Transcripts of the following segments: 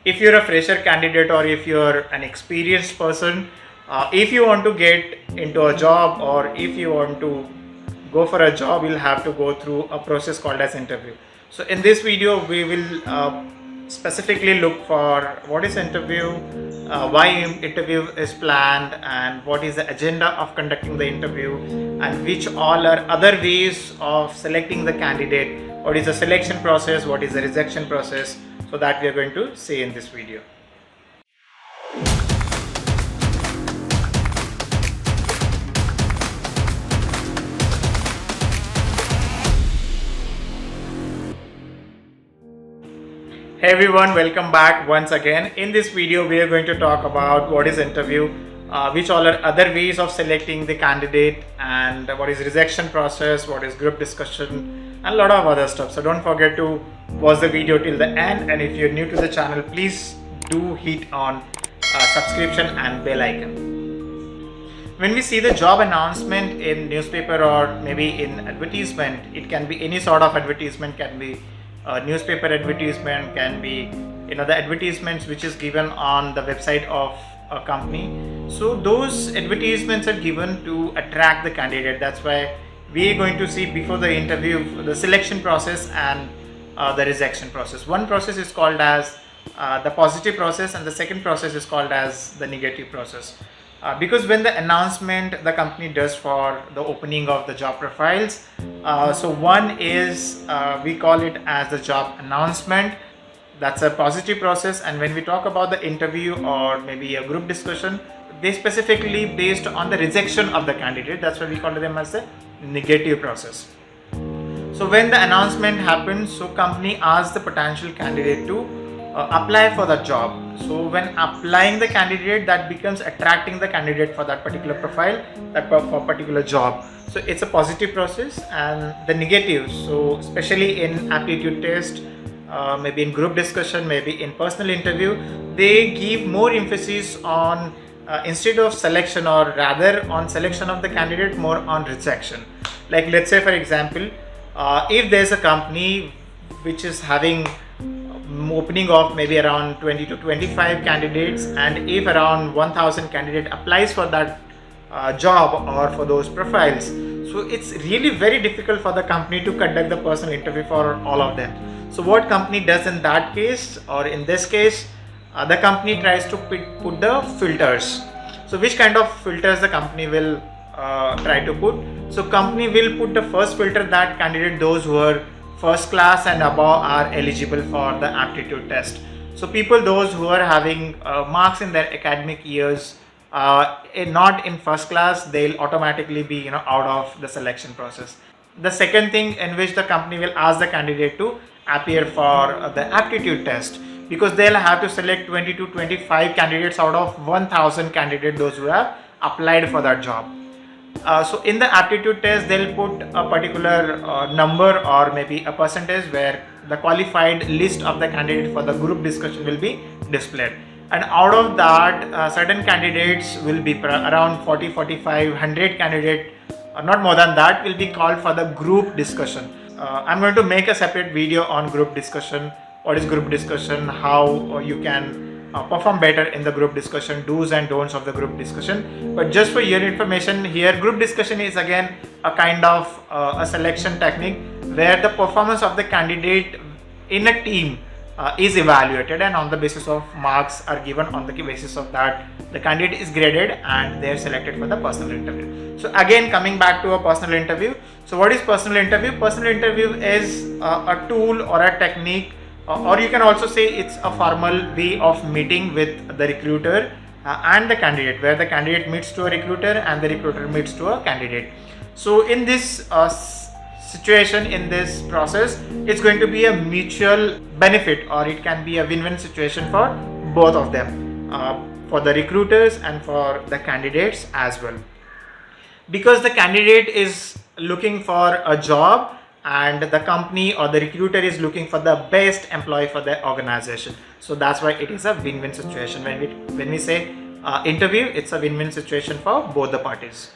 if you're a fresher candidate or if you're an experienced person, if you want to get into a job or if you want to go for a job, you'll have to go through a process called as interview. So in this video we will specifically look for what is interview, why interview is planned, and what is the agenda of conducting the interview, and which all are other ways of selecting the candidate, what is the selection process, what is the rejection process. So that we are going to see in this video. Hey everyone, welcome back once again. In this video we are going to talk about what is interview, which all are other ways of selecting the candidate, and what is rejection process, what is group discussion, and a lot of other stuff. So don't forget to watch the video till the end, and if you're new to the channel, please do hit on subscription and bell icon. When we see the job announcement in newspaper or maybe in advertisement, it can be any sort of advertisement, can be newspaper advertisement, can be the advertisements which is given on the website of a company. So those advertisements are given to attract the candidate. That's why we are going to see before the interview the selection process and the rejection process. One process is called as the positive process, and the second process is called as the negative process. Because when the announcement the company does for the opening of the job profiles, so one is we call it as the job announcement. That's a positive process. And when we talk about the interview or maybe a group discussion, they specifically based on the rejection of the candidate. That's why we call them as the negative process. So when the announcement happens, so company asks the potential candidate to apply for the job. So when applying the candidate, that becomes attracting the candidate for that particular profile, that for particular job. So it's a positive process. And the negative, so especially in aptitude test, maybe in group discussion, maybe in personal interview, they give more emphasis on instead of selection, or rather on selection of the candidate, more on rejection. Like let's say for example, if there's a company which is having opening of maybe around 20 to 25 candidates, and if around 1000 candidate applies for that job or for those profiles, so it's really very difficult for the company to conduct the personal interview for all of them. So what company does in that case, or in this case, the company tries to put the filters. So which kind of filters the company will try to put? So company will put the first filter, that candidate those who are first class and above are eligible for the aptitude test. So people those who are having marks in their academic years not in first class, they'll automatically be out of the selection process. The second thing in which the company will ask the candidate to appear for the aptitude test, because they'll have to select 20 to 25 candidates out of 1000 candidates those who have applied for that job. So in the aptitude test, they'll put a particular number or maybe a percentage where the qualified list of the candidate for the group discussion will be displayed. And out of that, certain candidates will be around 40, 45, 100 candidates, not more than that, will be called for the group discussion. I'm going to make a separate video on group discussion. What is group discussion? How you can perform better in the group discussion, do's and don'ts of the group discussion. But just for your information here, group discussion is again a kind of a selection technique where the performance of the candidate in a team is evaluated, and on the basis of marks are given. On the basis of that, the candidate is graded and they are selected for the personal interview. So again, coming back to a personal interview. So what is personal interview? Personal interview is a tool or a technique, or you can also say it's a formal way of meeting with the recruiter and the candidate, where the candidate meets to a recruiter and the recruiter meets to a candidate. So in this situation, in this process, it's going to be a mutual benefit, or it can be a win-win situation for both of them, for the recruiters and for the candidates as well. Because the candidate is looking for a job and the company or the recruiter is looking for the best employee for the organization. So that's why it is a win-win situation. When we say interview, it's a win-win situation for both the parties.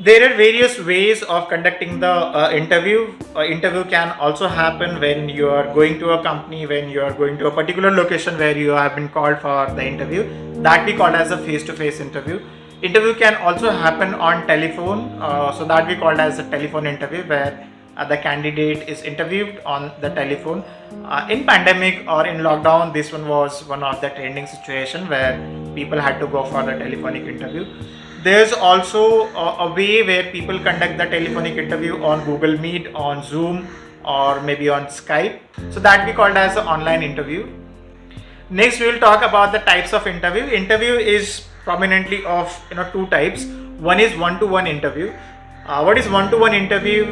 There are various ways of conducting the interview. Interview can also happen when you are going to a company, when you are going to a particular location where you have been called for the interview. That we call as a face-to-face interview. Interview can also happen on telephone, so that we call as a telephone interview, where the candidate is interviewed on the telephone. In pandemic or in lockdown, this one was one of the trending situation where people had to go for the telephonic interview. There's also a way where people conduct the telephonic interview on Google Meet, on Zoom, or maybe on Skype. So that we called as an online interview. Next, we will talk about the types of interview. Interview is prominently of two types. One is one-to-one interview. What is one-to-one interview?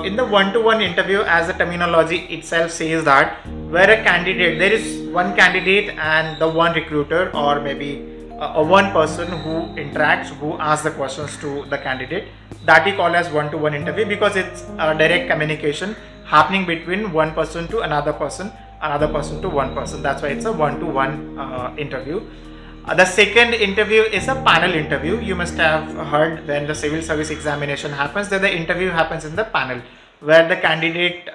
In the one-to-one interview, as the terminology itself says, that where a candidate, there is one candidate and the one recruiter, or maybe one person who interacts, who asks the questions to the candidate. That we call as one-to-one interview, because it's a direct communication happening between one person to another person to one person. That's why it's a one-to-one interview. The second interview is a panel interview. You must have heard when the civil service examination happens, that the interview happens in the panel, where the candidate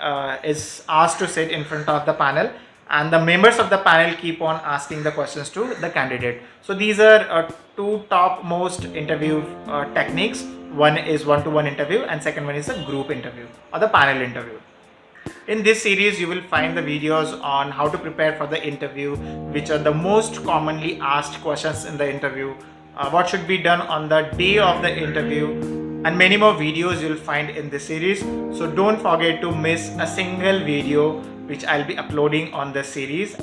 is asked to sit in front of the panel, and the members of the panel keep on asking the questions to the candidate. So these are two top most interview techniques. One is one-to-one interview, and second one is a group interview or the panel interview. In this series, you will find the videos on how to prepare for the interview, which are the most commonly asked questions in the interview, what should be done on the day of the interview, and many more videos you'll find in this series. So don't forget to miss a single video which I'll be uploading on the series.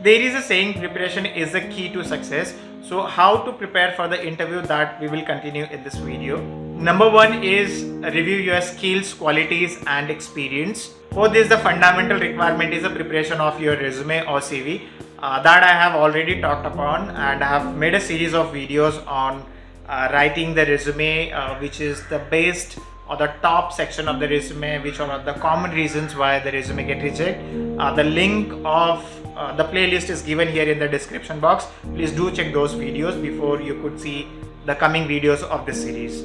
There is a saying, preparation is the key to success. So how to prepare for the interview, that we will continue in this video. Number one is review your skills, qualities and experience. For this, the fundamental requirement is the preparation of your resume or CV. That I have already talked upon, and I have made a series of videos on writing the resume, which is the best or the top section of the resume, which are the common reasons why the resume get rejected. The link of the playlist is given here in the description box. Please do check those videos before you could see the coming videos of this series.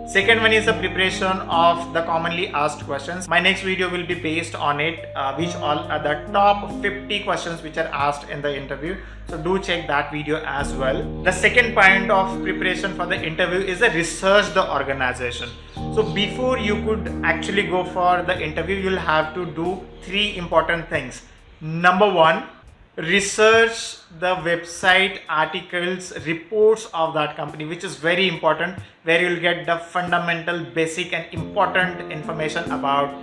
Second one is the preparation of the commonly asked questions. My next video will be based on it, which all are the top 50 questions which are asked in the interview. So do check that video as well. The second point of preparation for the interview is the research the organization. So before you could actually go for the interview, you'll have to do three important things. Number one, research the website, articles, reports of that company, which is very important, where you'll get the fundamental, basic and important information about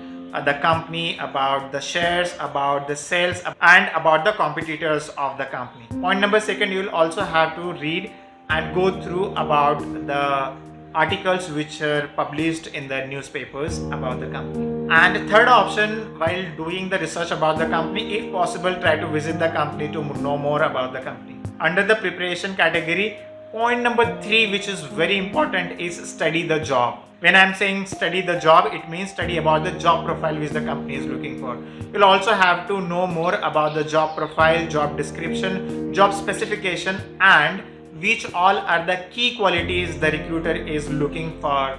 the company, about the shares, about the sales and about the competitors of the company. Point number second, you'll also have to read and go through about the articles which are published in the newspapers about the company. And third option, while doing the research about the company, if possible, try to visit the company to know more about the company. Under the preparation category, point number 3, which is very important, is study the job. When I'm saying study the job, it means study about the job profile which the company is looking for. You'll also have to know more about the job profile, job description, job specification, and which all are the key qualities the recruiter is looking for,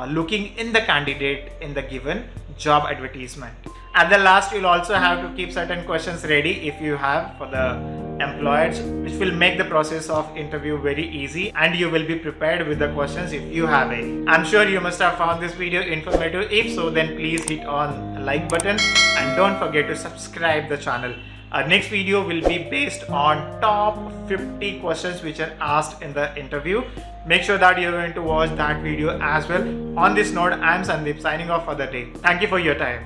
looking in the candidate in the given job advertisement. At the last, you'll also have to keep certain questions ready if you have for the employers, which will make the process of interview very easy, and you will be prepared with the questions if you have any. I'm sure you must have found this video informative. If so, then please hit on the like button and don't forget to subscribe the channel. Our next video will be based on top 50 questions which are asked in the interview. Make sure that you're going to watch that video as well. On this note, I'm Sandeep signing off for the day. Thank you for your time.